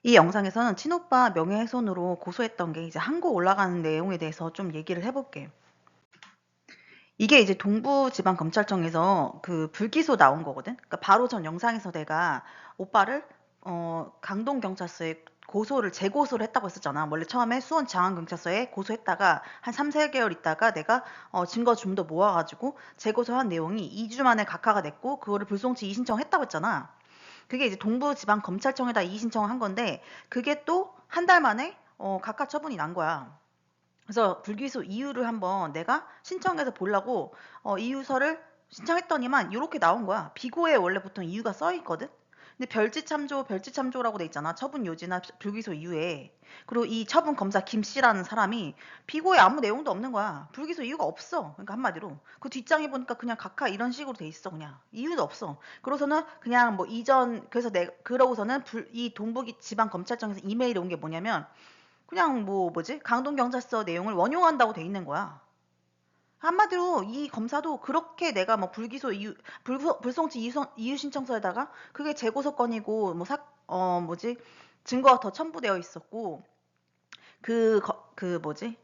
이 영상에서는 친오빠 명예훼손으로 고소했던 게 이제 항고 올라가는 내용에 대해서 좀 얘기를 해볼게. 이게 이제 동부지방검찰청에서 그 불기소 나온 거거든. 그러니까 바로 전 영상에서 내가 오빠를 강동경찰서에 재고소를 했다고 했었잖아. 원래 처음에 수원 장안경찰서에 고소했다가 한 3, 4개월 있다가 내가 증거 좀 더 모아가지고 재고소한 내용이 2주 만에 각하가 됐고 그거를 불송치 이의신청했다고 했잖아. 그게 이제 동부지방검찰청에다 이의신청을 한 건데 그게 또 한 달 만에 각하 처분이 난 거야. 그래서 불기소 이유를 한번 내가 신청해서 보려고 이유서를 신청했더니만 이렇게 나온 거야. 비고에 원래 보통 이유가 써 있거든. 근데 별지참조라고 돼 있잖아. 처분 요지나 불기소 이유에. 그리고 이 처분 검사 김 씨라는 사람이 비고에 아무 내용도 없는 거야. 불기소 이유가 없어. 그러니까 한마디로. 그 뒷장에 보니까 그냥 각하 이런 식으로 돼 있어. 그냥 이유도 없어. 그러고서는 그냥 뭐 이전 그래서 그러고서는 이 동부지방검찰청에서 이메일이 온 게 뭐냐면 그냥 뭐지? 강동경찰서 내용을 원용한다고 돼 있는 거야. 한마디로 이 검사도 그렇게 내가 뭐 불송치 이유 신청서에다가 그게 재고소건이고 뭐지? 증거가 더 첨부되어 있었고 그 뭐지?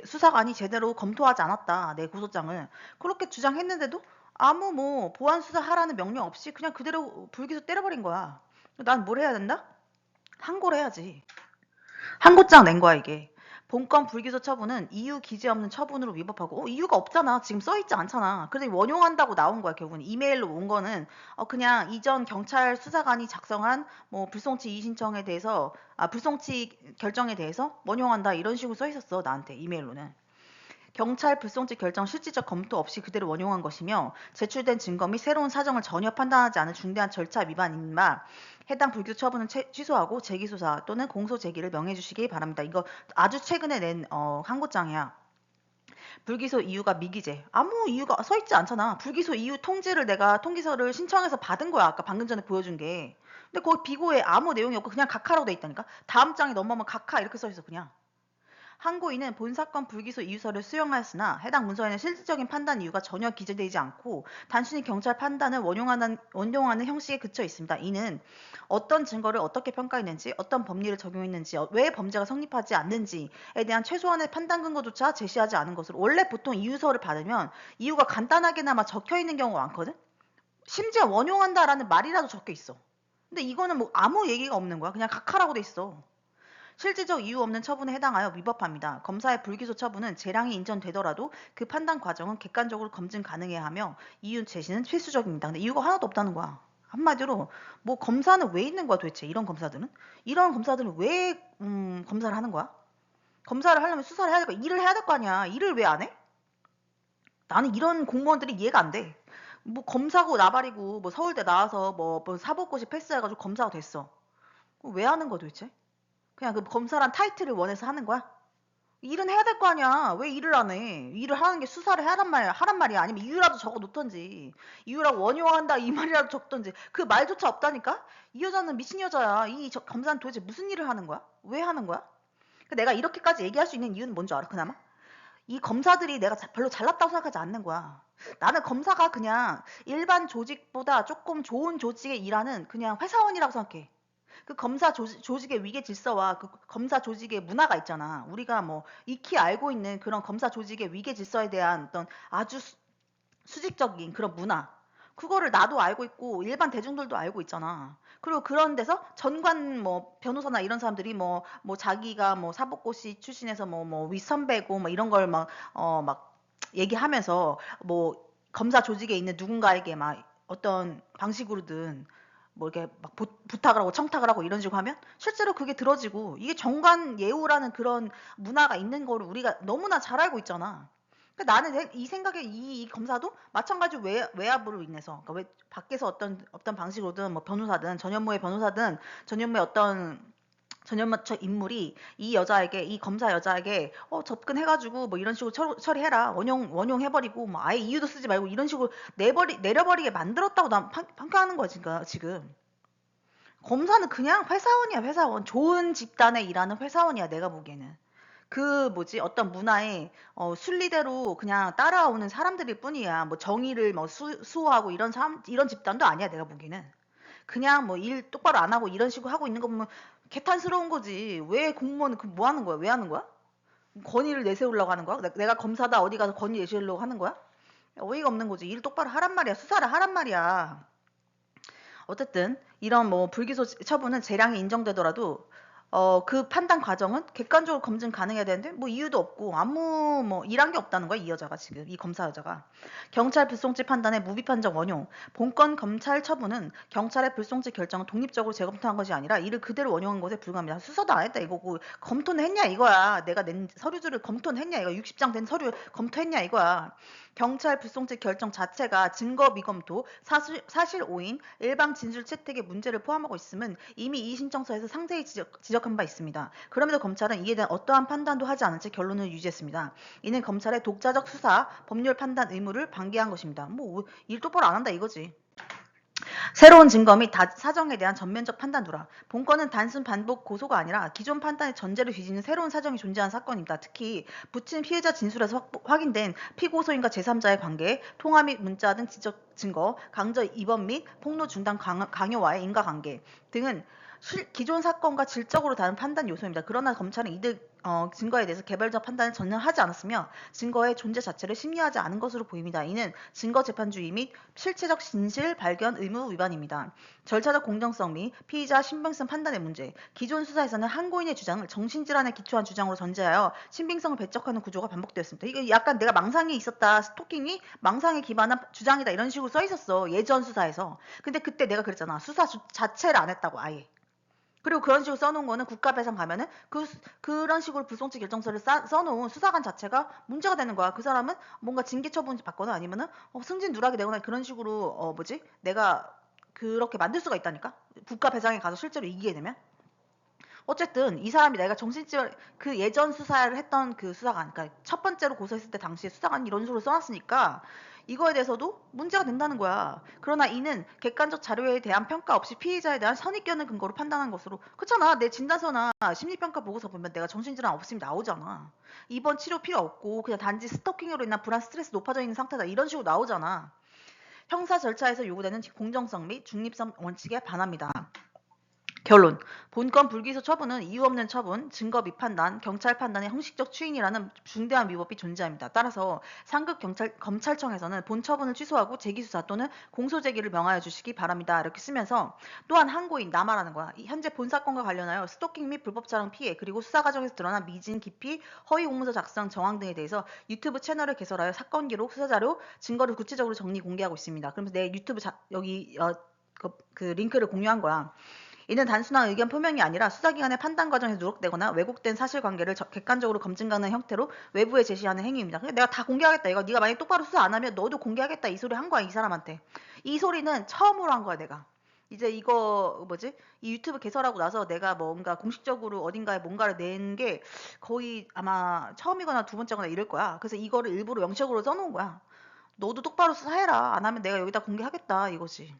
수사관이 제대로 검토하지 않았다. 내 고소장을. 그렇게 주장했는데도 아무 뭐 보완 수사하라는 명령 없이 그냥 그대로 불기소 때려버린 거야. 난 뭘 해야 된다? 항고를 해야지. 항고장 낸 거야 이게. 본건 불기소 처분은 이유 기재 없는 처분으로 위법하고 이유가 없잖아. 지금 써있지 않잖아. 그래서 원용한다고 나온 거야 결국은. 이메일로 온 거는 그냥 이전 경찰 수사관이 작성한 뭐 불송치 이의 신청에 대해서 불송치 결정에 대해서 원용한다 이런 식으로 써 있었어 나한테 이메일로는. 경찰 불송치 결정 실질적 검토 없이 그대로 원용한 것이며 제출된 증거 및 새로운 사정을 전혀 판단하지 않은 중대한 절차 위반인 바 해당 불기소 처분은 취소하고 재기소사 또는 공소 제기를 명해 주시기 바랍니다. 이거 아주 최근에 낸 항고장이야. 불기소 이유가 미기재. 아무 이유가 써 있지 않잖아. 불기소 이유 통지를 내가 통지서를 신청해서 받은 거야. 아까 방금 전에 보여준 게. 근데 거기 비고에 아무 내용이 없고 그냥 각하라고 돼 있다니까. 다음 장에 넘어오면 각하 이렇게 써 있어 그냥. 항고인은 본 사건 불기소 이유서를 수령하였으나 해당 문서에는 실질적인 판단 이유가 전혀 기재되지 않고 단순히 경찰 판단을 원용하는 형식에 그쳐 있습니다. 이는 어떤 증거를 어떻게 평가했는지, 어떤 법리를 적용했는지, 왜 범죄가 성립하지 않는지에 대한 최소한의 판단 근거조차 제시하지 않은 것으로 원래 보통 이유서를 받으면 이유가 간단하게나마 적혀 있는 경우가 많거든. 심지어 원용한다라는 말이라도 적혀 있어. 근데 이거는 뭐 아무 얘기가 없는 거야. 그냥 각하라고 돼 있어. 실질적 이유 없는 처분에 해당하여 위법합니다. 검사의 불기소 처분은 재량이 인정되더라도 그 판단 과정은 객관적으로 검증 가능해야 하며 이유 제시는 필수적입니다. 근데 이유가 하나도 없다는 거야. 한마디로 뭐 검사는 왜 있는 거야 도대체 이런 검사들은? 이런 검사들은 왜 검사를 하는 거야? 검사를 하려면 수사를 해야 될 거 일을 해야 될 거 아니야. 일을 왜 안 해? 나는 이런 공무원들이 이해가 안 돼. 뭐 검사고 나발이고 뭐 서울대 나와서 뭐 사법고시 패스해가지고 검사가 됐어. 왜 하는 거야 도대체? 그냥 그 검사란 타이틀을 원해서 하는 거야? 일은 해야 될 거 아니야. 왜 일을 안 해? 일을 하는 게 수사를 하란 말이야. 아니면 이유라도 적어 놓던지. 이유라고 원용한다 이 말이라도 적던지. 그 말조차 없다니까? 이 여자는 미친 여자야. 검사는 도대체 무슨 일을 하는 거야? 왜 하는 거야? 내가 이렇게까지 얘기할 수 있는 이유는 뭔지 알아? 그나마? 이 검사들이 내가 별로 잘났다고 생각하지 않는 거야. 나는 검사가 그냥 일반 조직보다 조금 좋은 조직에 일하는 그냥 회사원이라고 생각해. 그 검사 조직의 위계 질서와 그 검사 조직의 문화가 있잖아. 우리가 뭐 익히 알고 있는 그런 검사 조직의 위계 질서에 대한 어떤 아주 수직적인 그런 문화. 그거를 나도 알고 있고 일반 대중들도 알고 있잖아. 그리고 그런 데서 전관 뭐 변호사나 이런 사람들이 뭐 자기가 뭐 사법고시 출신에서 뭐 윗선배고 뭐 이런 걸 막 얘기하면서 뭐 검사 조직에 있는 누군가에게 막 어떤 방식으로든 뭐 이렇게 막 부탁을 하고 청탁을 하고 이런 식으로 하면 실제로 그게 들어지고 이게 정관 예우라는 그런 문화가 있는 거를 우리가 너무나 잘 알고 있잖아. 그러니까 나는 이 생각에 이 검사도 마찬가지로 외압으로 인해서 그러니까 왜 밖에서 어떤 방식으로든 뭐 변호사든 전현무의 변호사든 전현무의 어떤 전현무적 인물이 이 검사 여자에게 접근해가지고 뭐 이런 식으로 처리해라 원용해버리고 뭐 아예 이유도 쓰지 말고 이런 식으로 내려버리게 만들었다고 난 평가하는 거야 지금. 검사는 그냥 회사원이야 회사원. 좋은 집단에 일하는 회사원이야 내가 보기에는. 그 뭐지 어떤 문화에 순리대로 그냥 따라오는 사람들일 뿐이야. 뭐 정의를 뭐 수호하고 이런 집단도 아니야 내가 보기에는. 그냥 뭐 일 똑바로 안 하고 이런 식으로 하고 있는 거 보면 개탄스러운 거지. 왜 공무원은 그 뭐 하는 거야? 왜 하는 거야? 건의를 내세우려고 하는 거야? 내가 검사다 어디 가서 건의 내세우려고 하는 거야? 어이가 없는 거지. 일 똑바로 하란 말이야. 수사를 하란 말이야. 어쨌든 이런 뭐 불기소 처분은 재량이 인정되더라도 그 판단 과정은 객관적으로 검증 가능해야 되는데 뭐 이유도 없고 아무 뭐 일한 게 없다는 거야 이 여자가 지금 이 검사 여자가. 경찰 불송치 판단의 무비판적 원용. 본건 검찰 처분은 경찰의 불송치 결정을 독립적으로 재검토한 것이 아니라 이를 그대로 원용한 것에 불과합니다. 수사도 안 했다 이거고 검토는 했냐 이거야. 내가 낸 서류들을 검토는 했냐 이거 60장 된 서류 검토했냐 이거야. 경찰 불송치 결정 자체가 증거 미검토, 사실 오인, 일방 진술 채택의 문제를 포함하고 있음은 이미 이 신청서에서 상세히 지적한 바 있습니다. 그럼에도 검찰은 이에 대한 어떠한 판단도 하지 않은 채 결론을 유지했습니다. 이는 검찰의 독자적 수사, 법률 판단 의무를 방기한 것입니다. 뭐 일 똑바로 안 한다 이거지. 새로운 증거 및 사정에 대한 전면적 판단 두라. 본건은 단순 반복 고소가 아니라 기존 판단의 전제를 뒤지는 새로운 사정이 존재한 사건입니다. 특히 붙인 피해자 진술에서 확인된 피고소인과 제3자의 관계, 통화 및 문자 등 지적 증거, 강제 입원 및 폭로 중단 강요와의 인과관계 등은 기존 사건과 질적으로 다른 판단 요소입니다. 그러나 검찰은 이들 증거에 대해서 개별적 판단을 전혀 하지 않았으며 증거의 존재 자체를 심리하지 않은 것으로 보입니다. 이는 증거재판주의 및 실체적 진실 발견 의무 위반입니다. 절차적 공정성 및 피의자 신빙성 판단의 문제. 기존 수사에서는 항고인의 주장을 정신질환에 기초한 주장으로 전제하여 신빙성을 배척하는 구조가 반복되었습니다. 이거 약간 내가 망상이 있었다, 스토킹이 망상에 기반한 주장이다 이런 식으로 써 있었어. 예전 수사에서. 근데 그때 내가 그랬잖아. 수사 자체를 안 했다고 아예. 그리고 그런 식으로 써놓은 거는 국가배상 가면은 그런 식으로 불송치 결정서를 써놓은 수사관 자체가 문제가 되는 거야. 그 사람은 뭔가 징계 처분 받거나 아니면은 승진 누락이 되거나 그런 식으로 내가 그렇게 만들 수가 있다니까. 국가배상에 가서 실제로 이기게 되면. 어쨌든 이 사람이 내가 정신질 그 예전 수사를 했던 그 수사관, 그러니까 첫 번째로 고소했을 때 당시에 수사관이 이런 식으로 써놨으니까 이거에 대해서도 문제가 된다는 거야. 그러나 이는 객관적 자료에 대한 평가 없이 피의자에 대한 선입견을 근거로 판단한 것으로. 그렇잖아. 내 진단서나 심리평가 보고서 보면 내가 정신질환 없으면 나오잖아. 입원 치료 필요 없고 그냥 단지 스토킹으로 인한 불안 스트레스 높아져 있는 상태다. 이런 식으로 나오잖아. 형사 절차에서 요구되는 공정성 및 중립성 원칙에 반합니다. 결론. 본건 불기소 처분은 이유 없는 처분, 증거 미판단, 경찰 판단의 형식적 추인이라는 중대한 위법이 존재합니다. 따라서 상급 검찰청에서는 본 처분을 취소하고 재기수사 또는 공소제기를 명하여 주시기 바랍니다. 이렇게 쓰면서 또한 항고인 남아라는 거야. 현재 본 사건과 관련하여 스토킹 및 불법 촬영 피해 그리고 수사 과정에서 드러난 미진, 기피, 허위 공문서 작성 정황 등에 대해서 유튜브 채널을 개설하여 사건 기록, 수사 자료, 증거를 구체적으로 정리 공개하고 있습니다. 그러면서 내 유튜브 여기 그 링크를 공유한 거야. 이는 단순한 의견 표명이 아니라 수사기관의 판단 과정에서 누락되거나 왜곡된 사실관계를 객관적으로 검증 가능한 형태로 외부에 제시하는 행위입니다. 내가 다 공개하겠다. 이거 네가 만약에 똑바로 수사 안 하면 너도 공개하겠다. 이 소리 한 거야. 이 사람한테. 이 소리는 처음으로 한 거야. 내가. 이제 이거 이 유튜브 개설하고 나서 내가 뭔가 공식적으로 어딘가에 뭔가를 낸 게 거의 아마 처음이거나 두 번째거나 이럴 거야. 그래서 이거를 일부러 명시적으로 써놓은 거야. 너도 똑바로 수사해라. 안 하면 내가 여기다 공개하겠다. 이거지.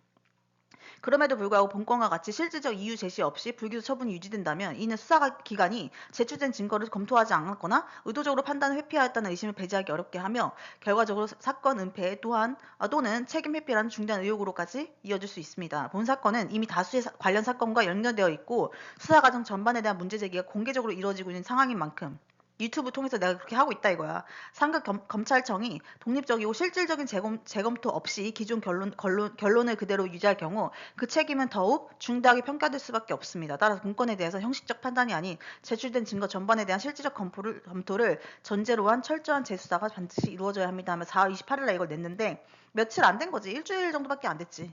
그럼에도 불구하고 본건과 같이 실질적 이유 제시 없이 불기소 처분이 유지된다면 이는 수사기관이 제출된 증거를 검토하지 않았거나 의도적으로 판단을 회피하였다는 의심을 배제하기 어렵게 하며 결과적으로 사건 은폐 또는 책임 회피라는 중대한 의혹으로까지 이어질 수 있습니다. 본 사건은 이미 다수의 관련 사건과 연결되어 있고 수사 과정 전반에 대한 문제 제기가 공개적으로 이루어지고 있는 상황인 만큼 유튜브 통해서 내가 그렇게 하고 있다 이거야. 상급 검찰청이 독립적이고 실질적인 재검토 없이 기존 결론을 그대로 유지할 경우 그 책임은 더욱 중대하게 평가될 수밖에 없습니다. 따라서 본건에 대해서 형식적 판단이 아닌 제출된 증거 전반에 대한 실질적 검토를 전제로 한 철저한 재수사가 반드시 이루어져야 합니다 하며 4월 28일에 이걸 냈는데 며칠 안 된 거지. 일주일 정도밖에 안 됐지.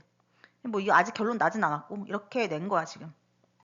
뭐 이거 아직 결론 나진 않았고 이렇게 낸 거야 지금.